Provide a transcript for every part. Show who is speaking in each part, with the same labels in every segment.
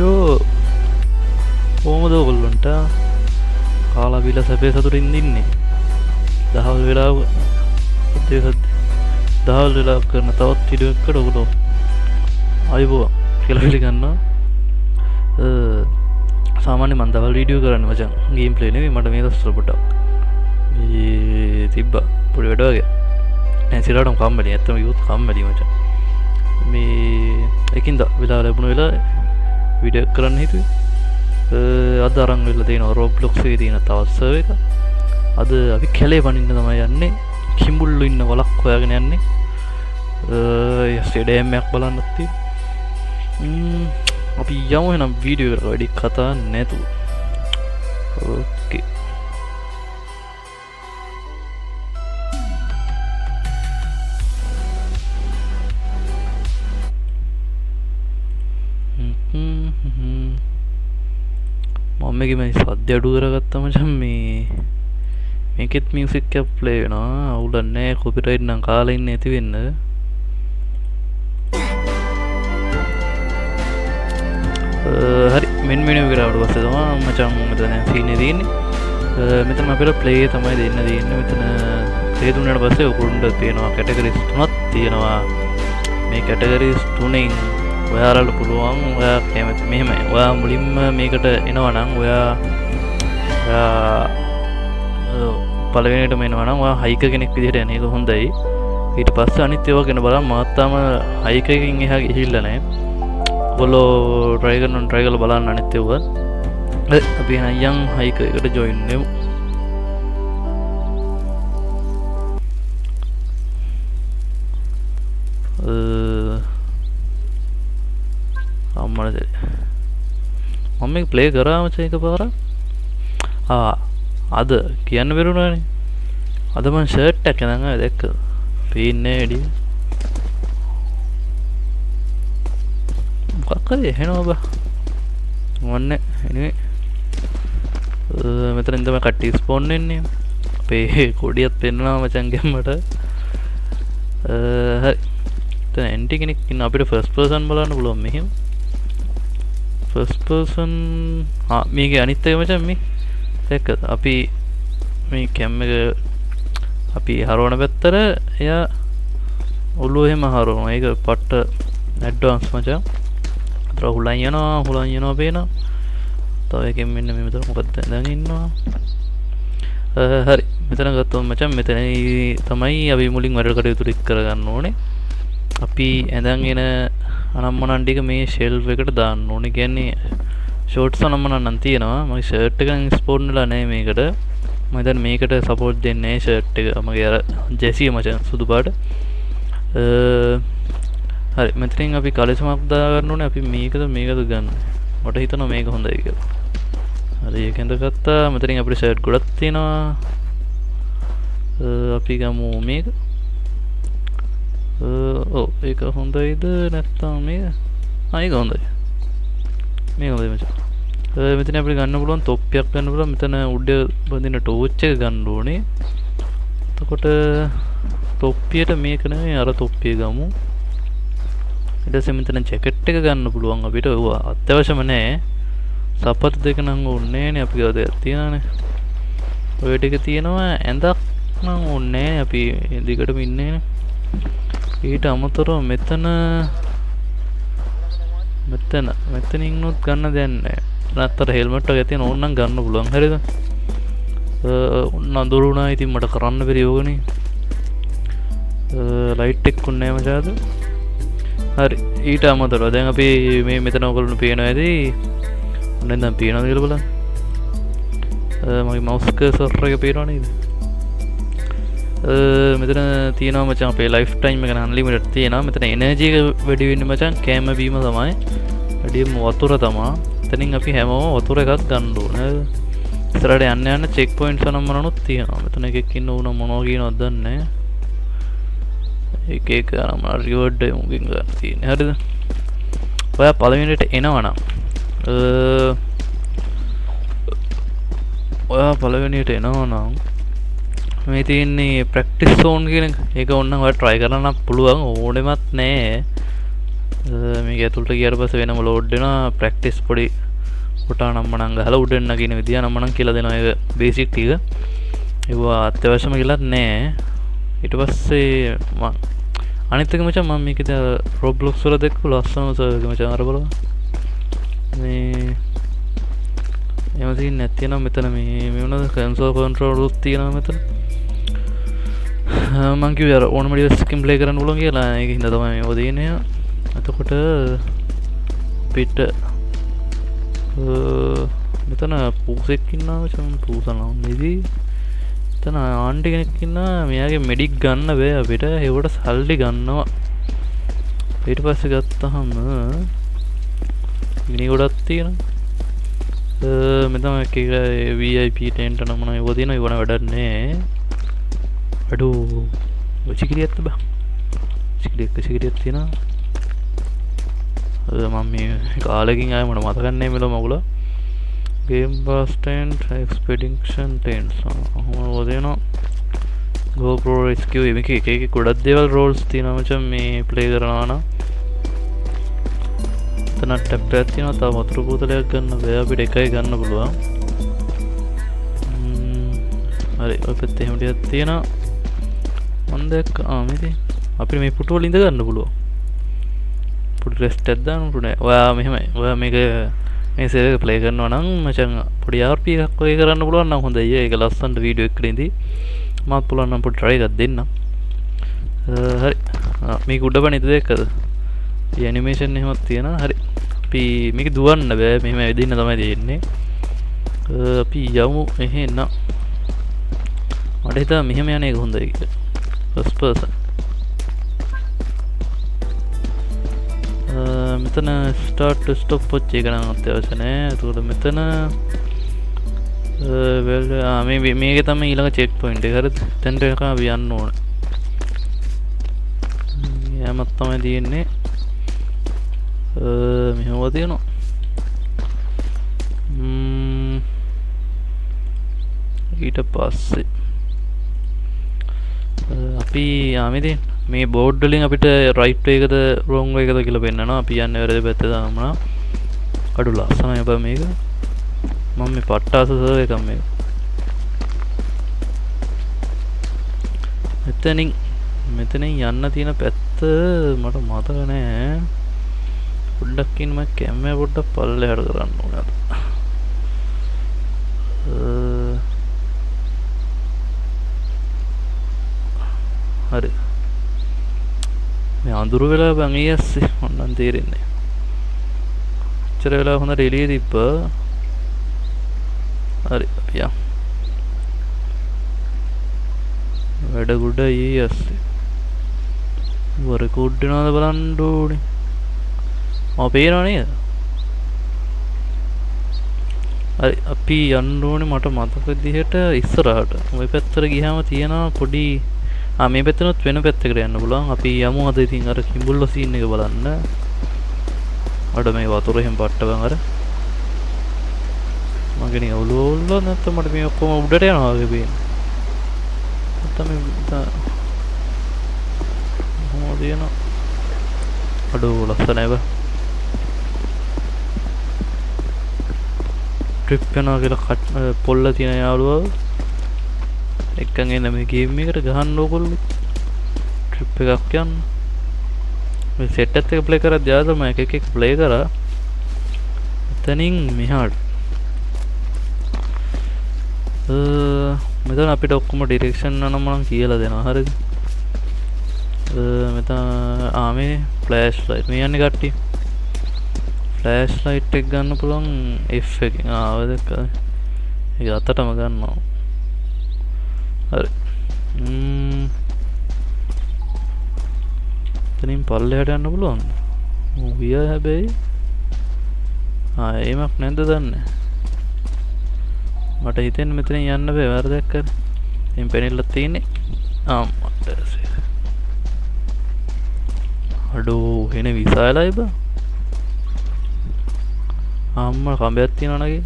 Speaker 1: මචෝ කොහොමද ඔයගොල්ලන්ට කාලා බීලා සැපේ සතුටින් ඉන්නේ? දහවල් වෙලාව දහවල් වෙලාව කරන තවත් වීඩියෝ එකකට ඔයගොල්ලෝ ආයුබෝවන් කියලා පිළිගන්නවා. සාමාන්‍යයෙන් මම දවල් වීඩියෝ කරන්නේ මචං ගේම් ප්ලේ නෙවෙයි. මට මේ දවස්වල පොඩ්ඩක් මේ තිබ්බා පොඩි වැඩ වගේ. දැන් සිරාටම කම්මැලි. ඇත්තම කිව්වොත් කම්මැලි මචං. මේ එකින්ද වෙලා ලැබුණ වෙලා වීඩියෝ කරන්න හිතුවේ. අද අරන් වෙලා තියෙනවා Roblox එකේ තියෙන තවත් සර්වර් එක. අද අපි කැලේ වනින්න තමයි යන්නේ. කිඹුල්ලු ඉන්න වලක් හොයාගෙන යන්නේ. ස්ටේඩියම් එකක් බලන්නත් තියෙනවා. අපි යමු එහෙනම් වීඩියෝ එකට වැඩි කතා නැතුව. ඕකේ. මම මේ සද්ද අඩු කරගත්තා මචං. මේකෙත් මියුසික් එකක් ප්ලේ වෙනවා. අවුලක් නැහැ. කොපිරයිට් නම් කාලා ඉන්නේ නැති වෙන්න. හරි මෙන්න මෙන්න විතරවට පස්සේ තමයි මචං මෙතන සීන් එක තියෙන්නේ. මෙතන අපිට ප්ලේ තමයි දෙන්න තියෙන්නේ. මෙතන ප්ලේ දුන්නාට පස්සේ උකුරුන්ට තියෙනවා කැටගරිස් තුනක් තියෙනවා. මේ කැටගරිස් තුනෙන් ඔයාලට පුළුවන් ඔයා කැමති මෙහෙමයි. ඔයා මුලින්ම මේකට එනවා නම් ඔයා පළවෙනියටම එනවා නම් ඔයා හයික කෙනෙක් විදිහට යන එක හොඳයි. ඊට පස්සේ අනිත් ඒවා ගැන බලන්න මාත් තාම හයික එකකින් එහා ගිහිල්ලා නැහැ. ඔයගොල්ලෝ try කරලා බලන්න අනිත් ඒවා. අපි යන් හයික එකට join වෙමු. අම්මනේ මම මේක ප්ලේ කරාම එකපාරක්. අද කියන්න බැරුණානේ. අද මම ෂර්ට් එකක් ගෙනන් ආවේ දැක්කද? පේන්නේ වැඩි. මොකක් කරේ එහෙනව බා. මොන්නේ එනේ. මෙතනින් තමයි කට්ටිය ස්පෝන් වෙන්නේ. අපේ කොඩියත් පෙන්නවා මචං ගැම්මට. හරි. දැන් ඇන්ටි කෙනෙක් ඉන්න අපිට ෆස්ට් පර්සන් බලන්න පුළුවන් මෙහෙම. ෆස්ට් පර්සන් මේකේ අනිත් එක මචං මේ දැක්කද? අපි මේ කැම් එක අපි හරවන පැත්තට එයා ඔළුව එහෙම හරවනවා. ඒක පට්ට ඇඩ්වාන්ස් මචං. අතර හුලන් යනවා පේනවා. තව එකෙන් මෙන්න මේ මෙතන මොකක්ද දැන් ඉන්නවා. හරි මෙතන ගත්තොත් මචං මෙතන තමයි අපි මුලින් වැඩ කටයුතු ටික කරගන්න ඕනේ. අපි ඇඳන් එන අනම්මනන් ටික මේ ෂෙල්ෆ් එකට දාන්න ඕනේ. කියන්නේ ෂෝට්ස් අනම්මනන් නම් තියෙනවා. මගේ ෂර්ට් එකෙන් ස්පෝන් වෙලා නැහැ මේකට. මම දැන් මේකට සපෝට් දෙන්නේ ෂර්ට් එක. මගේ අර ජෙසි මචං සුදු පාට. හරි මෙතනින් අපි කලිසමක් දා ගන්න ඕනේ. අපි මේකද ගන්න. මට හිතෙනවා මේක හොඳයි කියලා. හරි ඒකෙන්ද ගත්තා. මෙතනින් අපිට ෂර්ට් ගොඩක් තියෙනවා. අපි ගමු මේක. ඔව් ඒක හොඳයිද නැත්නම් මේක? ඒක හොඳයි. මේක හොඳයි මචං. මෙතන අපිට ගන්න පුළුවන් තොප්පියක් ගන්න පුළුවන්. මෙතන උඩ බඳින ටෝච් එක ගන්න ඕනේ. එතකොට තොප්පියට මේක නෙමෙයි අර තොප්පිය ගමු. ඊට පස්සේ මෙතන ජැකට් එක ගන්න පුළුවන් අපිට. ඔව් අත්‍යවශ්‍යම නැහැ. සපත්තු දෙක නම් ඕනේ නැහැ. අපි ගාව දෙයක් තියනවානේ. ඔය ටික තියෙනවා. ඇඳක් නම් ඕනේ නැහැ. අපි දිගටම ඉන්නේ නේ. ඊට අමතරව මෙතනින්නුත් ගන්න දෙයක් නැහැ. නැත්තර හෙල්මට් එක තියෙන ඕන නම් ගන්න පුළුවන්. හරිද? ඔන්න අඳුරුණා. ඉතින් මට කරන්න බැරි යෝගනේ. ලයිට් එකක් උන්නේ නැහැ මචාද. හරි ඊට අමතරව දැන් අපි මේ මෙතන ඔයගොල්ලෝ පේනවා ඇති. ඔන්න දැන් පේනවද කියලා බලන්න. මගේ මවුස් කර්සර් එක පේනව නේද? මෙතන තියෙනවා මචං අපේ ලයිෆ් ටයිම් එක අන්ලිමිටඩ් තියෙනවා. මෙතන එනර්ජි එක වැඩි වෙන්නේ මචං කෑම බීම තමයි. වැඩිම වතුර තමයි. එතනින් අපි හැමෝම වතුර එකක් ගන්න ඕනේ. ඉස්සරහට යන්න චෙක් පොයින්ට්ස් අනම්මනොත් තියෙනවා. මෙතන එකෙක් ඉන්න උන මොනවා කියනවද දන්නේ නැහැ. එක අරම රිවර්ඩ් එක මුකින් ගන්න තියෙන්නේ. හරිද? ඔයා පළවෙනිට එනවනම් මේ තියෙන්නේ ප්‍රැක්ටිස් සෝන් කියන එක. ඒක ඕනනම් ඔයා try කරන්න පුළුවන්. ඕනෙමත් නෑ. මේක ඇතුළට ගියාට පස්සේ වෙනම ලෝඩ් වෙනවා ප්‍රැක්ටිස් පොඩි කොටා නම් මනම් ගහලා උඩෙන් නගින විදිය නම් මනම් කියලා දෙනවා ඒක බේසික් ටික ඒවා අත්‍යවශ්‍යම කියලාත් නෑ ඊට පස්සේ අනිත් එක මචං මම මේකද Roblox වල දැක්කු ලස්සනම සර්වර් මචං අර බලන්න මේ එහෙම තියෙන්නේ නැත්නම් මෙතන මේ මොනවද කන්සෝල් කන්ට්‍රෝලර්ස් තියෙනවා මෙතන මං කිව්වේ අර ඕනම ඩිවයිස් එකකින් ප්ලේ කරන්න පුළුවන් කියලා ඒක හින්දා තමයි මේව දෙන්නේ එතකොට පිට මෙතන පූසෙක් ඉන්නවා මචං පූසනවා නිදි එතන ආන්ටි කෙනෙක් ඉන්නවා මෙයාගේ මෙඩික් ගන්න බෑ අපිට ඒවට සල්ලි ගන්නවා ඊට පස්සේ ගත්තාම මිනි ගොඩක් තියෙනවා මෙතන එක VIP ටෙන්ට් නම් මොනවා ඒව තියෙනවා ඒවන වැඩක් නෑ අඩෝ ඔචිකිරියත් බා චිකිරියක් තියෙනවා මම මේ කාලෙකින් ආයෙ මට මතක නැහැ මෙලොව මගුල game pass tent expedition tents ඔහොම දෙනවා GoPro rescue මේක එක එක ගොඩක් දේවල් roles තියෙනවා මචං මේ play කරනවා නම් එතන ටැප් එකක් තියෙනවා තව වතුර බෝතලයක් ගන්න බෑ අපිට එකයි ගන්න පුළුවන් හරි ඔය පැත්තේ එහෙම ටිකක් තියෙනවා මම දැක්කා මේක අපිට මේ පුටු වල ඉඳ ගන්න පුළුවන් පුටු රෙස්ට් එකක් දාන්න පුළුවන් ඔයා මෙහෙමයි ඔයා මේක මේ සේව් එක ප්ලේ කරනවා නම් මචං පොඩි RP එකක් ඔය කරන්න පුළුවන් නම් හොඳයි ඒක ලස්සනට වීඩියෝ එකකින් ඉඳි මාත් පුළුවන් නම් පොඩි try එකක් දෙන්න හරි මේක උඩ බණිත දෙකද මේ ඇනිමේෂන් එහෙමත් තියෙනවා හරි අපි මේක දුවන්න බෑ මෙහෙම ඇවිදින්න තමයි තියෙන්නේ අපි යමු එහෙනම් මට හිතා මෙහෙම යන එක හොඳයි කියලා first person මෙතන start to stop watch එක නම් අත්‍යවශ්‍ය නෑ ඒකට මෙතන මේක තමයි ඊළඟ චෙක් පොයින්ට් එක හරිද දැන් එක අපි යන්න ඕනේ යමක් තමයි තියෙන්නේ මෙහෙම තියෙනවා ඊට පස්සේ අපි ආමේද මේ බෝඩ් වලින් අපිට රයිට් වේ එකද රොන්ග් වේ එකද කියලා පෙන්නනවා අපි යන්නේ වැරදි පැත්තට දානවා අඩු ලස්සනයි බා මේක මම මේ පට්ටාස සර්වර් එකක් මේක මෙතනින් යන්න තියෙන පැත්ත මට මතක නෑ පොඩ්ඩක් ඉන්න මම කැමරා පොඩ්ඩක් පල්ලෙහාට කරන්න ඕනේ හරි මේ අඳුර වෙලා බං ඊයස්සේ මොන්නම් තේරෙන්නේ ඉතර වෙලා හොඳට එළියේ තිබ්බ හරි යා වැඩ ගුඩ ඊයස්සේ රෙකෝඩ් වෙනවද බලන්න ඕනේ පේනව නේද හරි අපි යන්න ඕනේ මට මතක විදිහට ඉස්සරහට ওই පැත්තට ගියාම තියෙනවා පොඩි මේ පැත්තනොත් වෙන පැත්තකට යන්න පුළුවන් අපි යමු අද ඉතින් අර කිඹුල්ල සීන් එක බලන්න අඩ මේ වතුර එහෙම පට්ටවන් අර මගේ නේ ඔලුව නැත්නම් මට මේ ඔක්කොම උඩට යනවා වගේ පේන්නේ නැත්නම් මේ මොකද යනවා අඩෝ ලස්සනයි බා ට්‍රිප් යනවා කියලා පොල්ල තියෙන යාළුවා එක්කන් එන මේ ගේම් එකට ගහන්න ඕගොල්ලෝ ට්‍රිප් එකක් යන්න මේ සෙට් එකත් එක ප්ලේ කරද්දී ආද මම එක ප්ලේ කරා එතනින් මෙහාට මෙතන අපිට ඔක්කොම ඩිරෙක්ෂන් නම් මම කියලා දෙනවා හරිද මෙතන මේ ෆ්ලෑෂ් ලයිට් මේ යන්නේ කට්ටිය ෆ්ලෑෂ් ලයිට් එක ගන්න පුළුවන් F එකෙන් ආව දැක්කද ඒක අතටම ගන්නවා හරි එතනින් පල්ලෙහාට යන්න පුළුවන් ගිය හැබැයි එමක් නැද්ද දන්නේ මට හිතෙන්නේ මෙතනින් යන්න බෑ වැරදක් කර එම් පෙනෙල්ලක් තියෙන්නේ මට අඩෝ එන විසාලයි බා අම්මා කම්බයක් තියනවා නගේ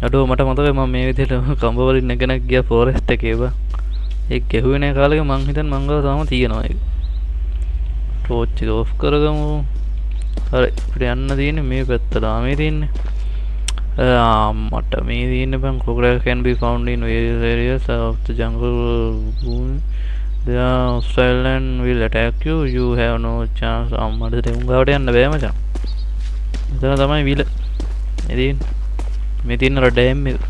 Speaker 1: අඩෝ මට මතකයි මම මේ විදිහට කම්බ වලින් නැගෙන ගියා ෆෝරෙස්ට් එකේ බා. ඒක ගැහුවේ නැහැ කාලෙක මං හිතන්නේ මං ගාව තාම තියෙනවා ඒක. ටෝච් එක ඔෆ් කරගමු. හරි අපිට යන්න තියෙන්නේ මේ පැත්තට. මේ තියෙන්නේ. මට මේ තියෙන්නේ බං crocodile can be found in various areas of the jungle. They are hostile and will attack you. You have no chance. මට දෙමුන් ගාවට යන්න බෑ මචං. මෙතන තමයි විල. ඉතින් මේ තියෙන අර ඩෑම් එක.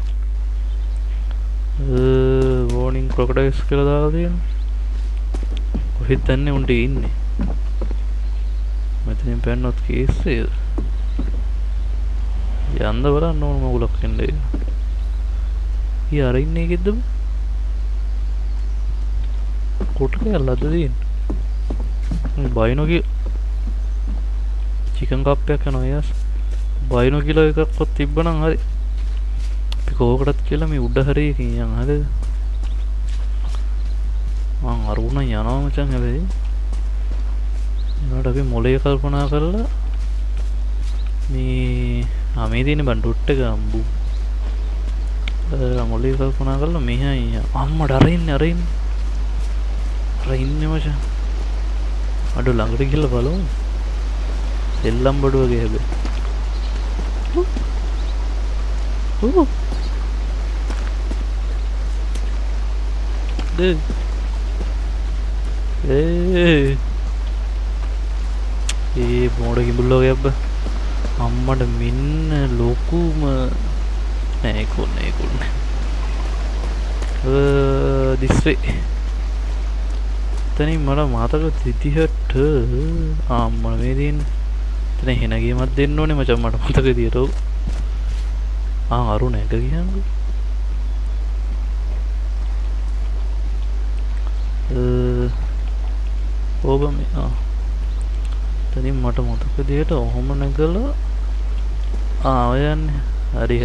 Speaker 1: warning crocodiles කියලා දාලා තියෙනවා. කොහෙද දන්නේ උන්ට ඉන්නේ. මෙතනින් පැන්නොත් කේස් එක. යන්න බලන්න ඕන මගුලක් එන්නේ. ඊ අර ඉන්නේ කිද්ද? කොටක යල්ලද තියෙන්නේ. බයිනෝ කි චිකන් කප් එකක් යනවා යස්. බයිනෝ කිලෝ එකක්වත් තිබ්බනම් හරි. අපි කෝකටත් කියලා මේ උඩ හරිය කියන් හරිද? මං අරුණ යනවා මචං හැබැයි. ඒකට අපි මොලේ කල්පනා කරලා මේ මේ තියෙන බන්ඩුට් එක අම්බු. මොලේ කල්පනා කරලා මෙහා අම්මඩ අර ඉන්නේ මචං. අඩු ළඟට ගිහලා බලමු. දෙල්ලම් බඩුව වගේ හැබැයි. ඒ මොඩ කිඹුල්ලෝ වගේ අබ්බා. අම්මඩ මෙන්න ලොකුම නෑ කොන්නේ. this way. තනින් මට මතක තිතිහට අම්මා මේ තියෙන්නේ. එතන හෙන ගේමක් දෙන්න ඕනේ මචං මට මතක විදියට. අරුණ එක කියන්නේ. ඕබ මේ තනින් මට මතක විදියට ඔහොම නැගලා ඔය යන්නේ. හරි.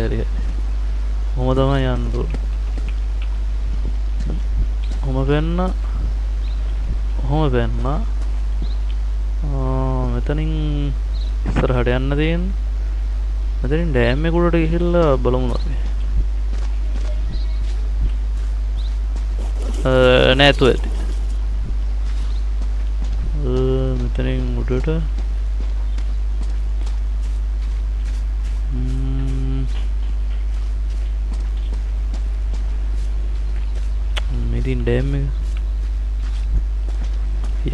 Speaker 1: ඔහොම තමයි යන්න ඕනේ. ඔහොම වෙන්න. මෙතනින් ඉස්සරහට යන්න තියෙන්නේ. මෙතනින් ඩෑම් එක උඩට ගිහිල්ලා බලමු අපි. නෑතු ඇති. මෙතනින් උඩට මෙතින් ඩෑම් එක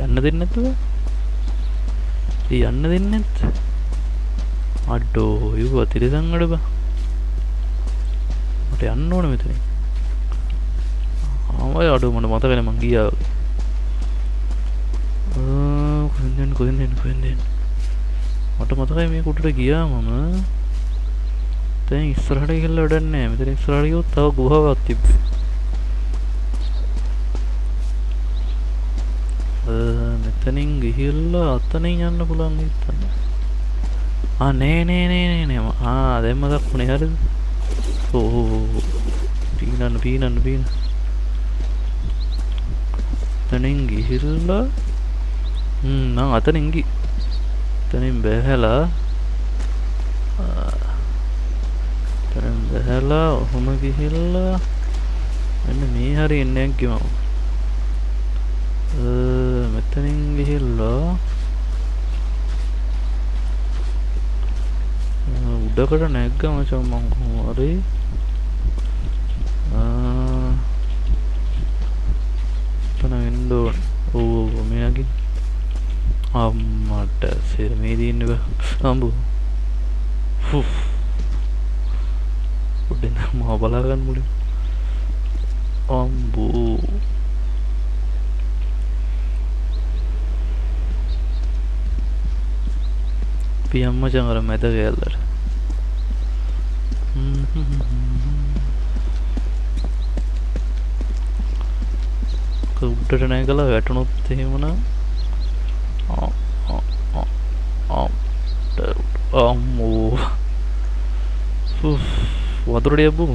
Speaker 1: යන්න දෙන්නේ නැතුව යන්න දෙන්නේ නැත්. අඩෝ යුව තිරසන් අඩ බා. මට යන්න ඕනේ මෙතනින්. අඩෝ මට මතක නැහැ මං ගියා වගේ. කොහෙන්ද මට මතකයි මේ කුටට ගියා මම. දැන් ඉස්සරහට ගිහලා වැඩක් නැහැ. මෙතන ඉස්සරහට ගියොත් තව ගුහාවක් තිබ්බේ. මෙතනින් ගිහිල්ලා අතනින් යන්න පුළුවන් හිතන්න. නෑ දැන් මතක් වුණේ හරිද? පීනන්න එතනින් ගිහිල්ලා මං අතනින් එතනින් බැහැලා ඔහොම ගිහිල්ලා මෙන්න මේ හරිය එන්නේ නැග්ගෙම මෙතනින් ගිහිල්ලා උඩකට නැග්ගා මචං මං හරි එතන එන්න ඕනේ. මෙයාගේ අම්මට සෙර මේ දින්න අම්බු උඩින් මම බලා ගන්න මුලින් අම්බු පියම් මචං අර මැද ගෑල්ලට උඩට නැගලා වැටුණොත් එහෙමනම් අම්මෝ වතුරට යබ්බු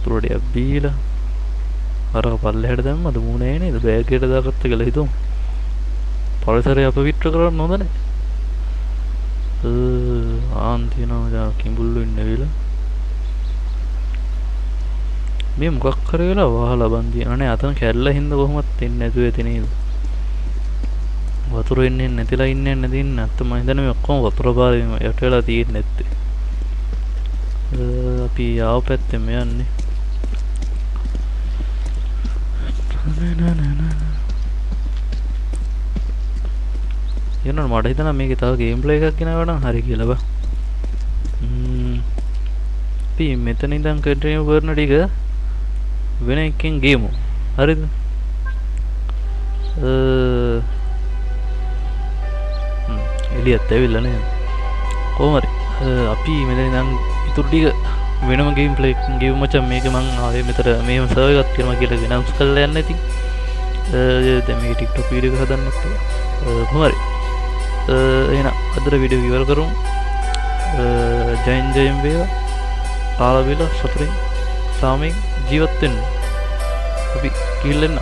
Speaker 1: වතුරට යබ්බීලා අර පල්ලෙහාට දැම්මද මූණේ නේද බෑග් එකට දාගත්ත කියලා හිතුම් පරිසරය අපවිත්‍ර කරන්න හොඳ නැහැ පාන් තියෙනවා මචං කිඹුල්ලු ඉන්න වෙලා මේ මොකක් කර වෙලා වහලා බන්දි අනේ අතන කැල්ල හින්දා කොහොමත් එන්නේ නැතුව ඇති නේද වතුර එන්නේ නැතිලා ඉන්නේ නැති ඉන්න අත මම හිතන්නේ මේ ඔක්කොම වතුර පාරේ යට වෙලා තියෙන්නේ නැත්තේ අපි ආව පැත්තෙම යන්නේ යනවා මට හිතෙනවා මේකේ තව ගේම් ප්ලේ එකක් ගෙනාවා නම් හරි කියලා බා අපි මෙතන ඉඳන් කන්ටිනියු කරන ටික වෙන එකකින් ගේමු හරිද එලියත් ඇවිල්ලා නේද කොහොම හරි අපි මෙතන ඉඳන් ඉතුරු ටික වෙනම ගේම් ප්ලේ එකකින් ගෙවමු මචං මේක මං ආවේ මෙතන මේව සර්වර් එකක් තියෙනවා කියලා ගෙනම්ස් කරලා යන්න ඉතින් දැන් මේක TikTok වීඩියෝ එක හදන්නත් කොහොම හරි එහෙනම් අදට වීඩියෝ ඉවර කරමු ජයෙන් වේවා කාලා වේලා සතුටින් සාමයෙන් ජීවත් වෙන්න අපි කිල්ලෙන්න